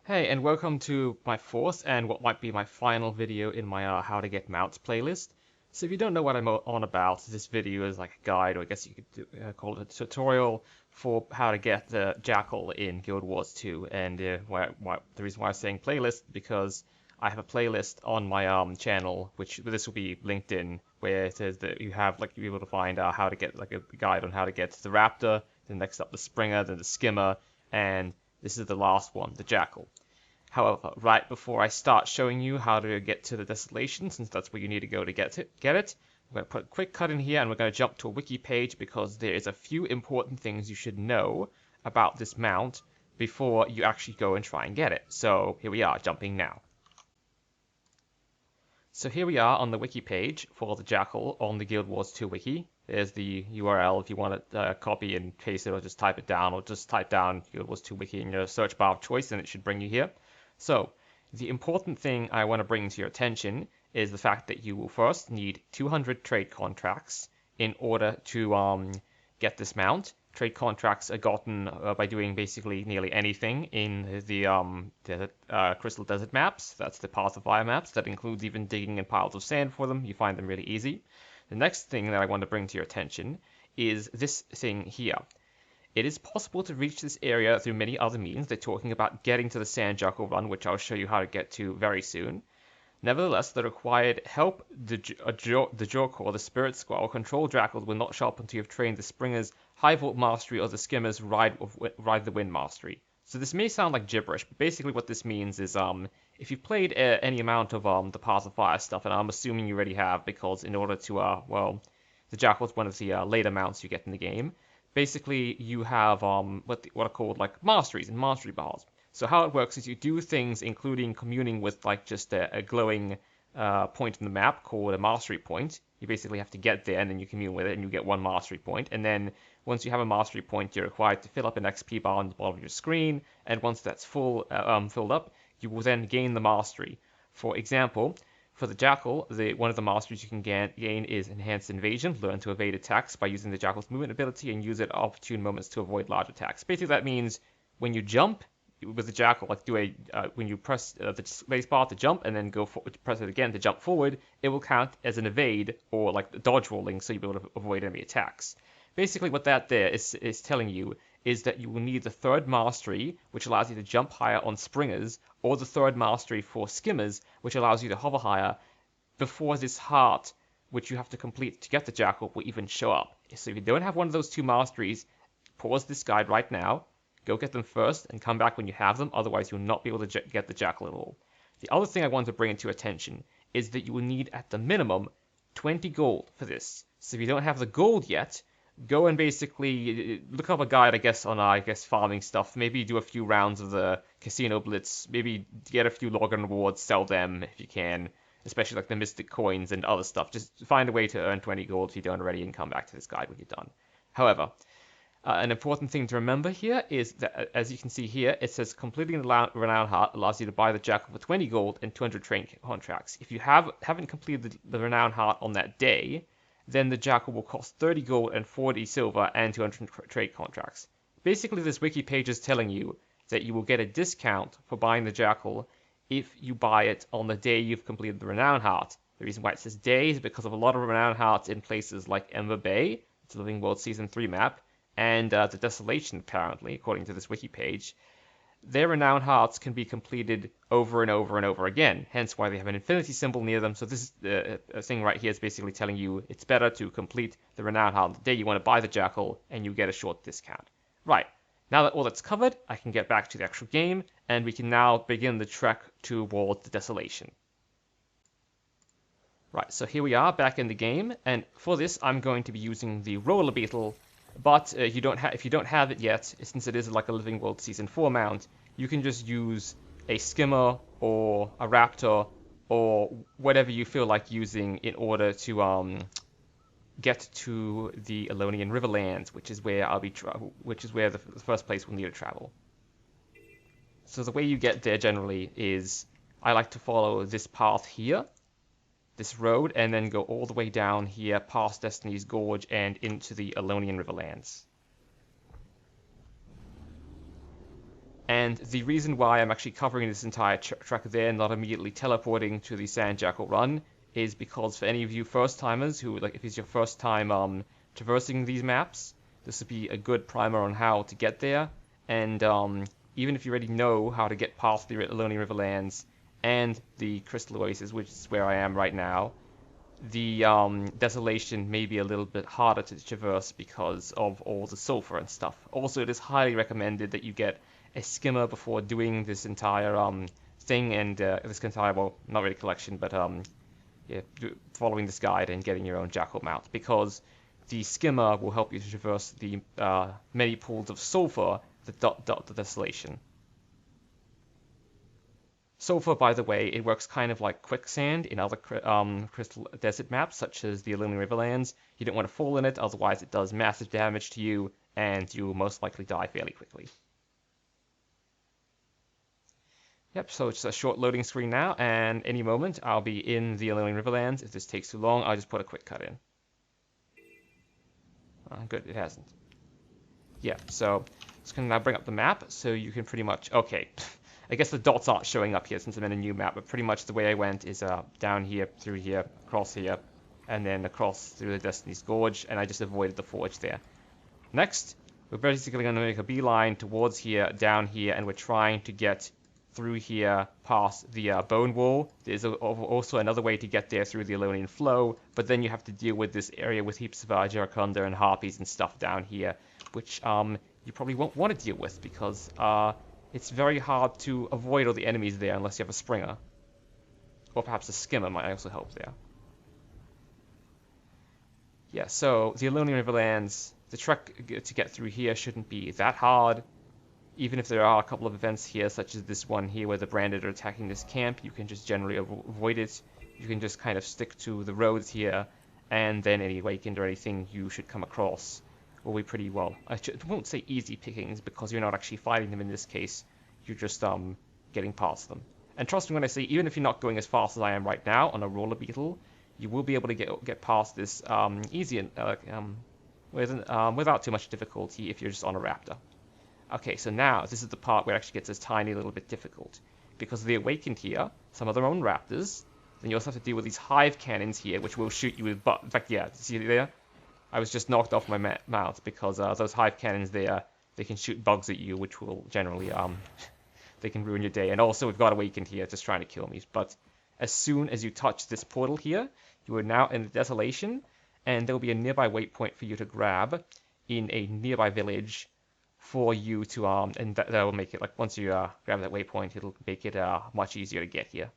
Hey, and welcome to my fourth and what might be my final video in my How to Get Mounts playlist. So if you don't know what I'm on about, this video is like a guide, or I guess you could call it a tutorial for how to get the Jackal in Guild Wars 2. And the reason why I'm saying playlist, because I have a playlist on my channel, which this will be linked in, where it says that you'll be able to find how to get like a guide on how to get the Raptor, then next up the Springer, then the Skimmer, and this is the last one, the Jackal. However, right before I start showing you how to get to the Desolation, since that's where you need to go to get it, I'm going to put a quick cut in here and we're going to jump to a wiki page because there is a few important things you should know about this mount before you actually go and try and get it. So here we are, jumping now. So here we are on the wiki page for the Jackal on the Guild Wars 2 wiki. There's the URL if you want to copy and paste it, or just type it down, or just type down Guild Wars 2 wiki in your search bar of choice and it should bring you here. So the important thing I want to bring to your attention is the fact that you will first need 200 trade contracts in order to get this mount. Trade contracts are gotten by doing basically nearly anything in the Crystal Desert maps. That's the Path of Fire maps. That includes even digging in piles of sand for them. You find them really easy. The next thing that I want to bring to your attention is this thing here. It is possible to reach this area through many other means. They're talking about getting to the Sand Jackal run, which I'll show you how to get to very soon. Nevertheless, the required help, the Jork or the Spirit Squall, control Jackals will not show up until you've trained the Springer's High Vault Mastery or the Skimmer's Ride the Wind Mastery. So this may sound like gibberish, but basically what this means is if you've played any amount of the Path of Fire stuff, and I'm assuming you already have, because in order to, the Jackal is one of the later mounts you get in the game. Basically, you have what are called like masteries and mastery bars. So how it works is you do things including communing with like just a glowing point in the map called a mastery point. You basically have to get there and then you commune with it and you get one mastery point. And then once you have a mastery point, you're required to fill up an XP bar on the bottom of your screen. And once that's filled up, you will then gain the mastery. For example, for the Jackal, one of the masteries you can gain is Enhanced Invasion. Learn to evade attacks by using the Jackal's movement ability and use it at opportune moments to avoid large attacks. Basically, that means when you jump with the Jackal, like when you press the space bar to jump and then press it again to jump forward, it will count as an evade or like dodge rolling, so you'll be able to avoid enemy attacks. Basically, what that there is telling you is that you will need the third mastery, which allows you to jump higher on Springers, or the third mastery for Skimmers, which allows you to hover higher, before this heart, which you have to complete to get the Jackal, will even show up. So if you don't have one of those two masteries, pause this guide right now, go get them first, and come back when you have them, otherwise you'll not be able to get the Jackal at all. The other thing I want to bring into attention is that you will need, at the minimum, 20 gold for this. So if you don't have the gold yet, go and basically look up a guide, I guess, on farming stuff. Maybe do a few rounds of the Casino Blitz. Maybe get a few login rewards, sell them if you can, especially like the Mystic Coins and other stuff. Just find a way to earn 20 gold if you don't already and come back to this guide when you're done. However, an important thing to remember here is that, as you can see here, it says completing the Renown Heart allows you to buy the Jackal for 20 gold and 200 train contracts. If you haven't completed the Renown Heart on that day, then the Jackal will cost 30 gold and 40 silver and 200 trade contracts. Basically, this wiki page is telling you that you will get a discount for buying the Jackal if you buy it on the day you've completed the Renown Heart. The reason why it says day is because of a lot of Renown Hearts in places like Ember Bay, it's a Living World Season 3 map, and the Desolation, apparently, according to this wiki page. Their Renown Hearts can be completed over and over and over again, hence why they have an infinity symbol near them. So this thing right here is basically telling you it's better to complete the Renown Heart on the day you want to buy the Jackal, and you get a short discount. Right, now that all that's covered, I can get back to the actual game, and we can now begin the trek towards the Desolation. Right, so here we are back in the game, and for this I'm going to be using the Roller Beetle. But if you don't have it yet, since it is like a Living World Season 4 mount, you can just use a Skimmer or a Raptor or whatever you feel like using in order to get to the Elonian Riverlands, which is where the first place we'll need to travel. So the way you get there generally is I like to follow this path here, this road, and then go all the way down here past Destiny's Gorge and into the Elonian Riverlands. And the reason why I'm actually covering this entire track there, not immediately teleporting to the Sand Jackal run, is because for any of you first-timers who, like, if it's your first time traversing these maps, this would be a good primer on how to get there. And even if you already know how to get past the Lonely Riverlands and the Crystal Oasis, which is where I am right now, the Desolation may be a little bit harder to traverse because of all the sulfur and stuff. Also, it is highly recommended that you get a skimmer before doing this entire thing and this entire, well, not really collection, but yeah, following this guide and getting your own Jackal mount, because the skimmer will help you to traverse the many pools of sulfur that dot the Desolation. Sulfur, by the way, it works kind of like quicksand in other crystal desert maps, such as the Lonely Riverlands. You don't want to fall in it, otherwise it does massive damage to you, and you will most likely die fairly quickly. Yep, so it's a short loading screen now, and any moment I'll be in the Lonely Riverlands. If this takes too long, I'll just put a quick cut in. Good, it hasn't. Yeah, so it's going to now bring up the map, so you can pretty much... Okay, I guess the dots aren't showing up here since I'm in a new map, but pretty much the way I went is down here, through here, across here, and then across through the Destiny's Gorge, and I just avoided the forge there. Next, we're basically going to make a beeline towards here, down here, and we're trying to get through here past the bone wall. There's also another way to get there through the Alonian flow, but then you have to deal with this area with heaps of Jarkunda and harpies and stuff down here, which you probably won't want to deal with because it's very hard to avoid all the enemies there unless you have a Springer. Or perhaps a Skimmer might also help there. Yeah, so the Alonian Riverlands, the trek to get through here shouldn't be that hard. Even if there are a couple of events here, such as this one here where the Branded are attacking this camp, you can just generally avoid it. You can just kind of stick to the roads here, and then any Awakened or anything you should come across will be pretty well. I won't say easy pickings, because you're not actually fighting them in this case. You're just getting past them. And trust me when I say, even if you're not going as fast as I am right now on a roller beetle, you will be able to get past this easy without too much difficulty if you're just on a raptor. Okay, so now this is the part where it actually gets a tiny little bit difficult. Because the Awakened here, some of their own raptors, then you also have to deal with these hive cannons here, which will shoot you with in fact, yeah, see there? I was just knocked off my mount because those hive cannons there, they can shoot bugs at you, which will generally, they can ruin your day. And also we've got Awakened here just trying to kill me. But as soon as you touch this portal here, you are now in the Desolation, and there will be a nearby waypoint for you to grab in a nearby village for you to, and that will make it, like, once you grab that waypoint, it'll make it much easier to get here.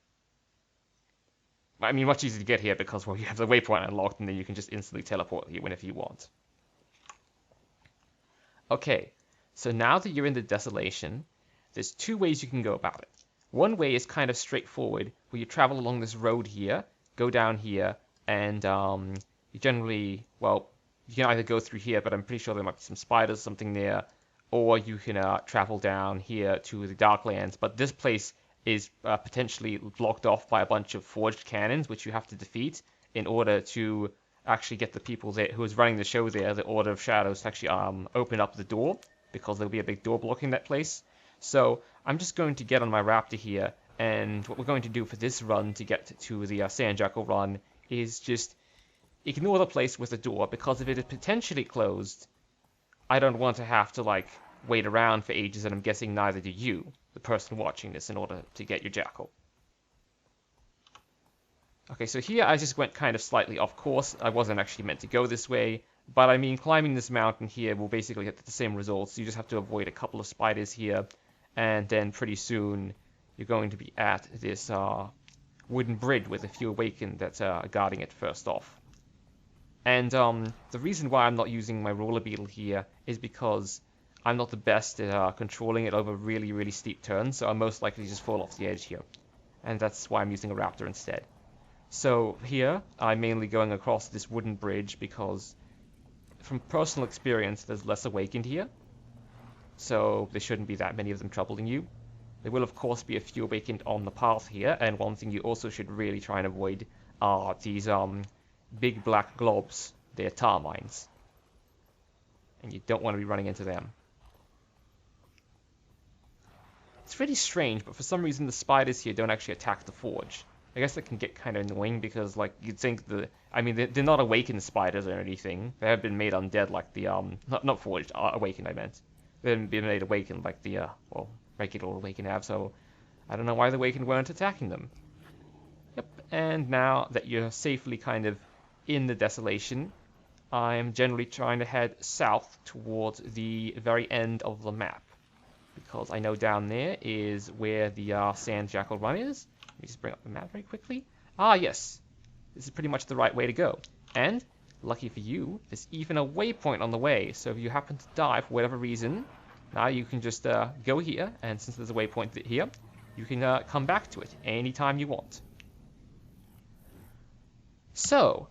I mean, much easier to get here because, well, you have the waypoint unlocked, and then you can just instantly teleport here whenever you want. Okay, so now that you're in the Desolation, there's two ways you can go about it. One way is kind of straightforward, where you travel along this road here, go down here, and you generally, well, you can either go through here, but I'm pretty sure there might be some spiders or something there, or you can travel down here to the Darklands, but this place is potentially blocked off by a bunch of forged cannons, which you have to defeat in order to actually get the people there who is running the show there, the Order of Shadows, to actually open up the door, because there'll be a big door blocking that place. So I'm just going to get on my raptor here, and what we're going to do for this run to get to the Sand Jackal run is just ignore the place with the door, because if it is potentially closed, I don't want to have to, like, wait around for ages, and I'm guessing neither do you, the person watching this, in order to get your Jackal. Okay, so here I just went kind of slightly off course. I wasn't actually meant to go this way, but I mean, climbing this mountain here will basically get the same results. You just have to avoid a couple of spiders here, and then pretty soon you're going to be at this wooden bridge with a few Awakened that are guarding it first off. And the reason why I'm not using my roller beetle here is because I'm not the best at controlling it over really, really steep turns, so I'll most likely just fall off the edge here. And that's why I'm using a raptor instead. So here, I'm mainly going across this wooden bridge because, from personal experience, there's less Awakened here. So there shouldn't be that many of them troubling you. There will, of course, be a few Awakened on the path here, and one thing you also should really try and avoid are these big black globs. They're tar mines, and you don't want to be running into them. It's really strange, but for some reason the spiders here don't actually attack the forge. I guess that can get kind of annoying because, like, you'd think I mean, they're not awakened spiders or anything. They have been made undead like the, not forged, awakened, I meant. They haven't been made awakened like the, well, regular awakened have, so I don't know why the awakened weren't attacking them. Yep, and now that you're safely kind of in the Desolation, I'm generally trying to head south towards the very end of the map. Because I know down there is where the Sand Jackal run is. Let me just bring up the map very quickly. Ah, yes. This is pretty much the right way to go. And, lucky for you, there's even a waypoint on the way. So if you happen to die for whatever reason, now you can just go here. And since there's a waypoint here, you can come back to it anytime you want. So,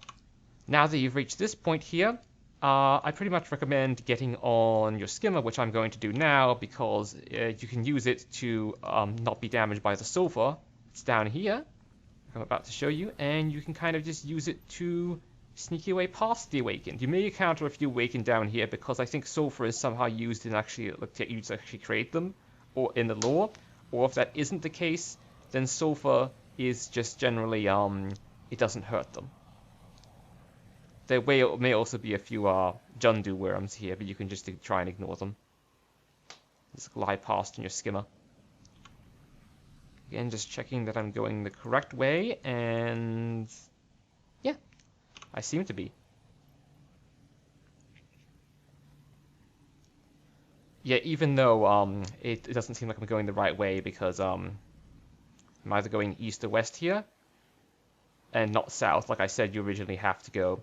now that you've reached this point here, I pretty much recommend getting on your skimmer, which I'm going to do now, because you can use it to not be damaged by the sulfur. It's down here, I'm about to show you, and you can kind of just use it to sneak your way past the awakened. You may encounter a few awakened down here, because I think sulfur is somehow used in actually used to actually create them, or in the lore. Or if that isn't the case, then sulfur is just generally it doesn't hurt them. There may also be a few gw2 worms here, but you can just try and ignore them. Just glide past in your skimmer. Again, just checking that I'm going the correct way, and yeah, I seem to be. Yeah, even though it doesn't seem like I'm going the right way, because I'm either going east or west here, and not south, like I said you originally have to go.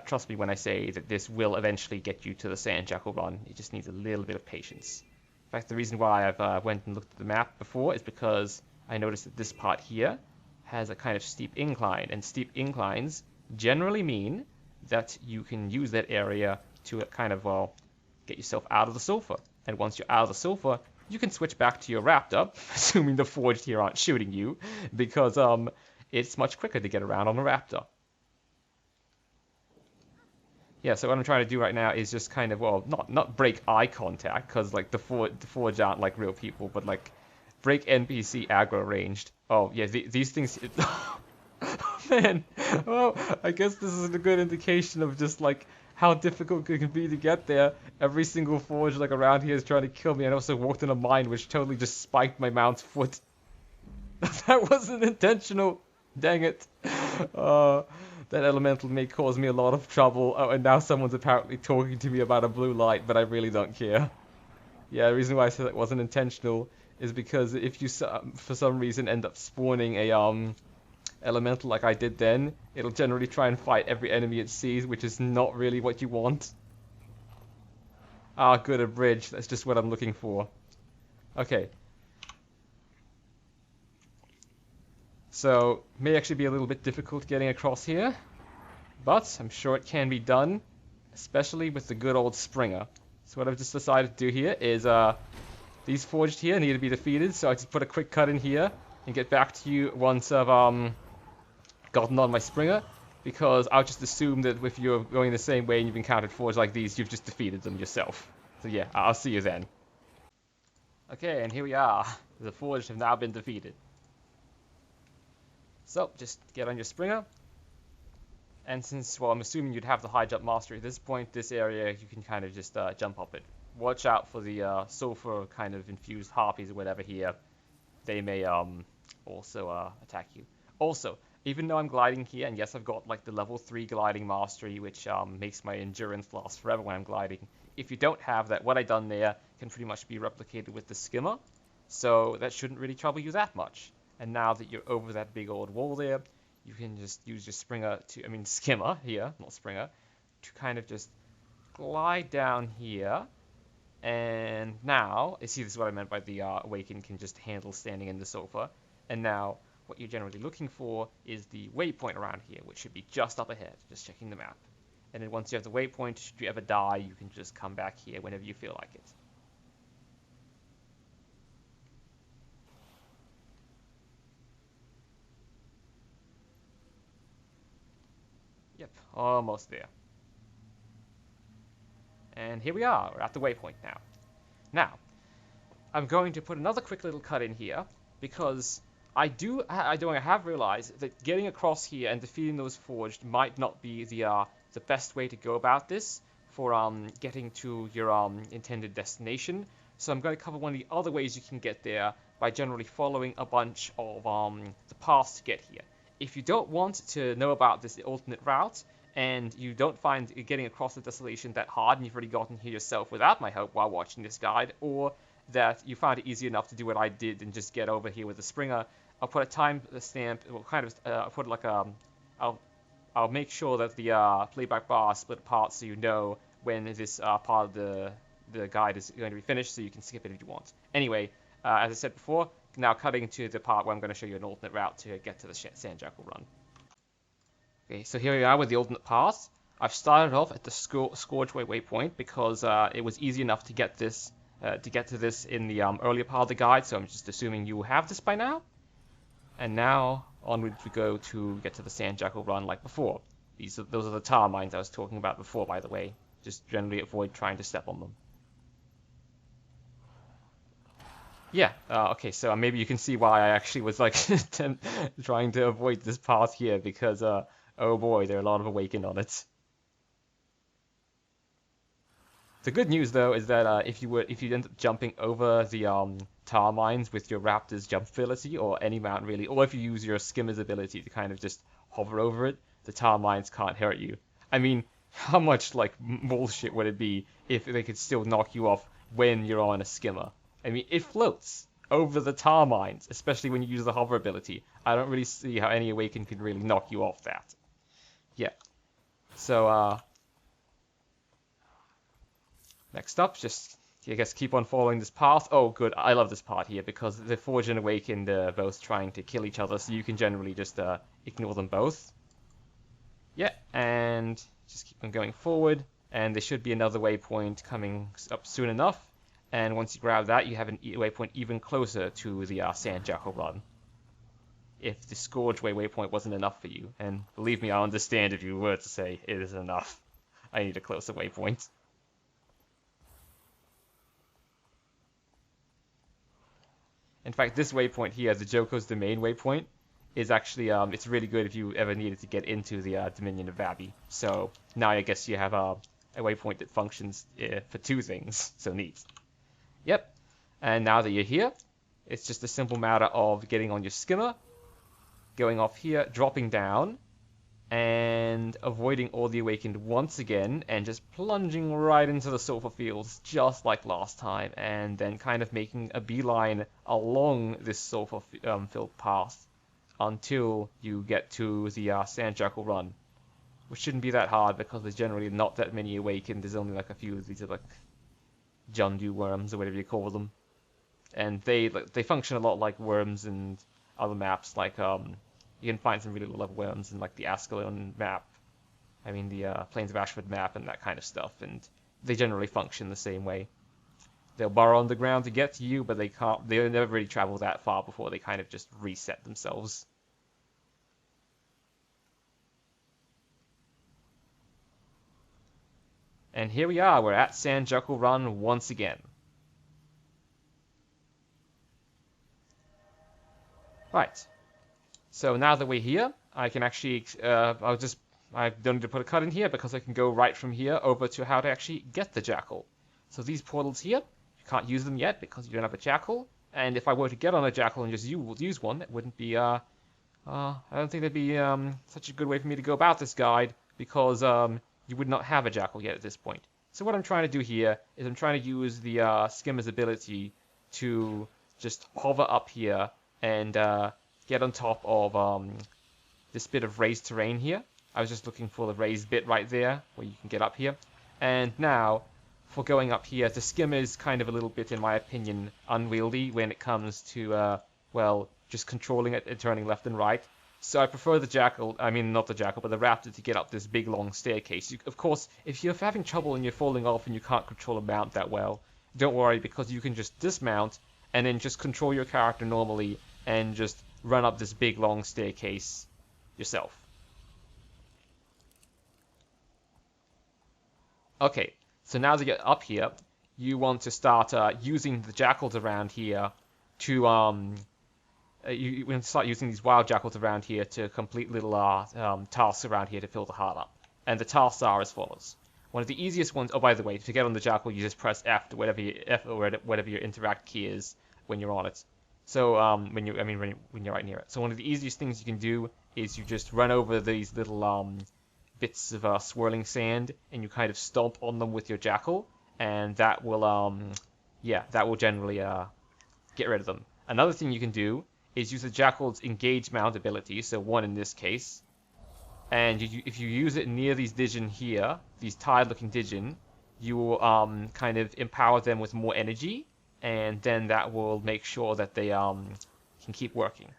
Trust me when I say that this will eventually get you to the Sand Jackal run. It just needs a little bit of patience. In fact, the reason why I've went and looked at the map before is because I noticed that this part here has a kind of steep incline, and steep inclines generally mean that you can use that area to kind of, well, get yourself out of the sulfur. And once you're out of the sulfur, you can switch back to your raptor, assuming the forged here aren't shooting you, because it's much quicker to get around on a raptor. Yeah, so what I'm trying to do right now is just kind of, well, not break eye contact, because, like, the Forge aren't, like, real people, but, like, break NPC aggro ranged. Oh, yeah, these things... Man, well, I guess this is a good indication of just, like, how difficult it can be to get there. Every single Forge, like, around here is trying to kill me, and I also walked in a mine which totally just spiked my mount's foot. That wasn't intentional. Dang it. That elemental may cause me a lot of trouble. Oh, and now someone's apparently talking to me about a blue light, but I really don't care. Yeah, the reason why I said it wasn't intentional is because if you, for some reason, end up spawning a elemental like I did then, it'll generally try and fight every enemy it sees, which is not really what you want. Ah, good, a bridge. That's just what I'm looking for. Okay. So, may actually be a little bit difficult getting across here, but I'm sure it can be done, especially with the good old Springer. So what I've just decided to do here is, these forged here need to be defeated, so I just put a quick cut in here and get back to you once I've gotten on my Springer, because I'll just assume that if you're going the same way and you've encountered forged like these, you've just defeated them yourself. So yeah, I'll see you then. Okay, and here we are. The forged have now been defeated. So, just get on your Springer, and since, well, I'm assuming you'd have the high jump mastery at this point, this area you can kind of just jump up it. Watch out for the sulfur kind of infused harpies or whatever here. They may also attack you. Also, even though I'm gliding here, and yes, I've got like the level 3 gliding mastery, which makes my endurance last forever when I'm gliding. If you don't have that, what I've done there can pretty much be replicated with the skimmer, so that shouldn't really trouble you that much. And now that you're over that big old wall there, you can just use your skimmer here, not Springer, to kind of just glide down here. And now, see, this is what I meant by the Awaken can just handle standing in the sulfur. And now, what you're generally looking for is the waypoint around here, which should be just up ahead, just checking the map. And then once you have the waypoint, should you ever die, you can just come back here whenever you feel like it. Yep, almost there. And here we are, we're at the waypoint now. Now, I'm going to put another quick little cut in here because I have realized that getting across here and defeating those forged might not be the best way to go about this for getting to your intended destination. So I'm going to cover one of the other ways you can get there by generally following a bunch of the paths to get here. If you don't want to know about this alternate route, and you don't find getting across the Desolation that hard, and you've already gotten here yourself without my help while watching this guide, or that you find it easy enough to do what I did and just get over here with the Springer, I'll put a time stamp. Well, kind of I'll put like I'll make sure that the playback bar is split apart so you know when this part of the guide is going to be finished, so you can skip it if you want. Anyway, as I said before, now cutting to the part where I'm going to show you an alternate route to get to the Sand Jackal run. Okay, so here we are with the alternate path. I've started off at the Scourgeway waypoint because it was easy enough to get to this in the earlier part of the guide, so I'm just assuming you have this by now. And now onwards we go to get to the Sand Jackal run like before. Those are the tar mines I was talking about before, by the way. Just generally avoid trying to step on them. Yeah, okay, so maybe you can see why I actually was like trying to avoid this path here because oh boy, there are a lot of Awakened on it. The good news though is that if you end up jumping over the tar mines with your Raptor's jump ability, or any mount really, or if you use your Skimmer's ability to kind of just hover over it, the tar mines can't hurt you. I mean, how much like bullshit would it be if they could still knock you off when you're on a Skimmer? I mean, it floats over the tar mines, especially when you use the hover ability. I don't really see how any Awakened can really knock you off that. Yeah. So, next up, just, I guess, keep on following this path. Oh, good. I love this part here because the Forge and Awakened are both trying to kill each other, so you can generally just ignore them both. Yeah, and just keep on going forward, and there should be another waypoint coming up soon enough. And once you grab that, you have a waypoint even closer to the Sand Jackal run. If the Scourgeway waypoint wasn't enough for you, and believe me, I understand if you were to say it isn't enough. I need a closer waypoint. In fact, this waypoint here, the Joko's Domain waypoint, is actually, it's really good if you ever needed to get into the Dominion of Vabi. So now I guess you have a waypoint that functions for two things, so neat. Yep, and now that you're here, it's just a simple matter of getting on your Skimmer, going off here, dropping down, and avoiding all the Awakened once again, and just plunging right into the sulfur fields, just like last time, and then kind of making a beeline along this sulfur filled path until you get to the Sand Jackal run, which shouldn't be that hard because there's generally not that many Awakened. There's only like a few of these are like Jundu worms or whatever you call them, and they function a lot like worms and other maps. Like you can find some really low level worms in like the Ascalon map, I mean the Plains of Ashford map and that kind of stuff, and they generally function the same way. They'll burrow underground to get to you, but they'll never really travel that far before they kind of just reset themselves. And here we are, we're at Sand Jackal Run once again. Right. So now that we're here, I can actually, I don't need to put a cut in here because I can go right from here over to how to actually get the Jackal. So these portals here, you can't use them yet because you don't have a Jackal. And if I were to get on a Jackal and just use one, it wouldn't be, I don't think that'd be such a good way for me to go about this guide because you would not have a Jackal yet at this point. So what I'm trying to do here is I'm trying to use the Skimmer's ability to just hover up here and get on top of this bit of raised terrain here. I was just looking for the raised bit right there where you can get up here. And now, for going up here, the Skimmer is kind of a little bit, in my opinion, unwieldy when it comes to, well, just controlling it and turning left and right. So I prefer the Jackal, I mean not the Jackal, but the Raptor to get up this big long staircase. Of course, if you're having trouble and you're falling off and you can't control a mount that well, don't worry because you can just dismount and then just control your character normally and just run up this big long staircase yourself. Okay, so now that you're up here, you want to start using the jackals around here to you want to start using these wild jackals around here to complete little tasks around here to fill the heart up. And the tasks are as follows. One of the easiest ones. Oh, by the way, to get on the jackal, you just press F to F or whatever your interact key is when you're on it. So when you're right near it. So one of the easiest things you can do is you just run over these little bits of swirling sand, and you kind of stomp on them with your jackal, and that will that will generally get rid of them. Another thing you can do is use the jackal's engage mount ability, so 1 in this case, and if you use it near these Digen here, these tired-looking Digen, you will kind of empower them with more energy, and then that will make sure that they can keep working.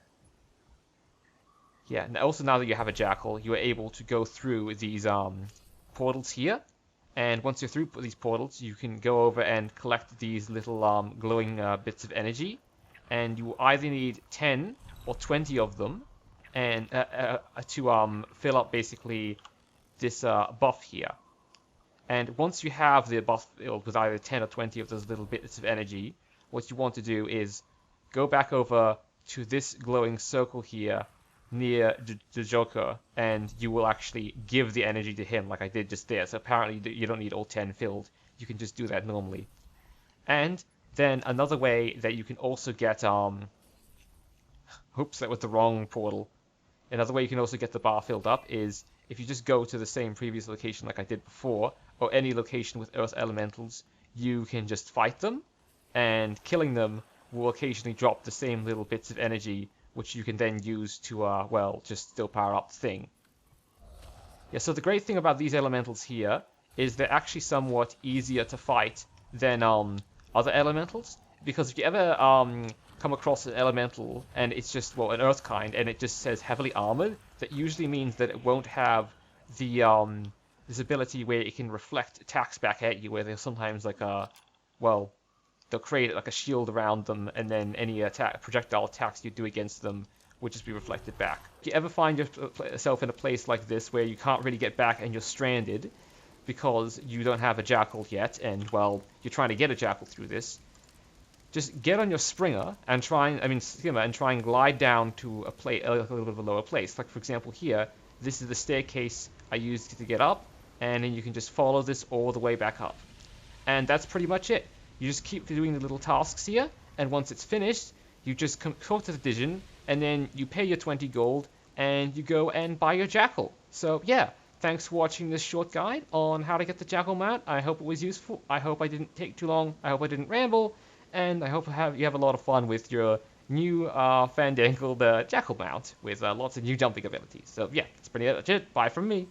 Yeah, and also now that you have a jackal, you are able to go through these portals here, and once you're through these portals, you can go over and collect these little glowing bits of energy, and you either need 10 or 20 of them, and to fill up basically this buff here. And once you have the buff filled with either 10 or 20 of those little bits of energy, what you want to do is go back over to this glowing circle here near the Joker, and you will actually give the energy to him like I did just there. So apparently you don't need all 10 filled. You can just do that normally. And then another way that you can also get oops, that was the wrong portal. Another way you can also get the bar filled up is if you just go to the same previous location like I did before, or any location with Earth Elementals, you can just fight them, and killing them will occasionally drop the same little bits of energy, which you can then use to, well, just still power up the thing. Yeah, so the great thing about these Elementals here is they're actually somewhat easier to fight than other Elementals, because if you ever come across an Elemental and it's just, well, an Earth kind, and it just says heavily armored, that usually means that it won't have the this ability where it can reflect attacks back at you, where they're sometimes like well, they'll create like a shield around them, and then any projectile attacks you do against them would just be reflected back. If you ever find yourself in a place like this where you can't really get back and you're stranded because you don't have a jackal yet, and well, you're trying to get a jackal through this, just get on your Springer and skimmer, and try and glide down to a little bit of a lower place. Like for example here, this is the staircase I used to get up, and then you can just follow this all the way back up. And that's pretty much it. You just keep doing the little tasks here, and once it's finished, you just talk to the Digen, and then you pay your 20 gold, and you go and buy your jackal. So yeah, thanks for watching this short guide on how to get the jackal mount. I hope it was useful. I hope I didn't take too long. I hope I didn't ramble. And I hope you have a lot of fun with your new fandangled jackal mount with lots of new jumping abilities. So yeah, that's pretty much it. Bye from me.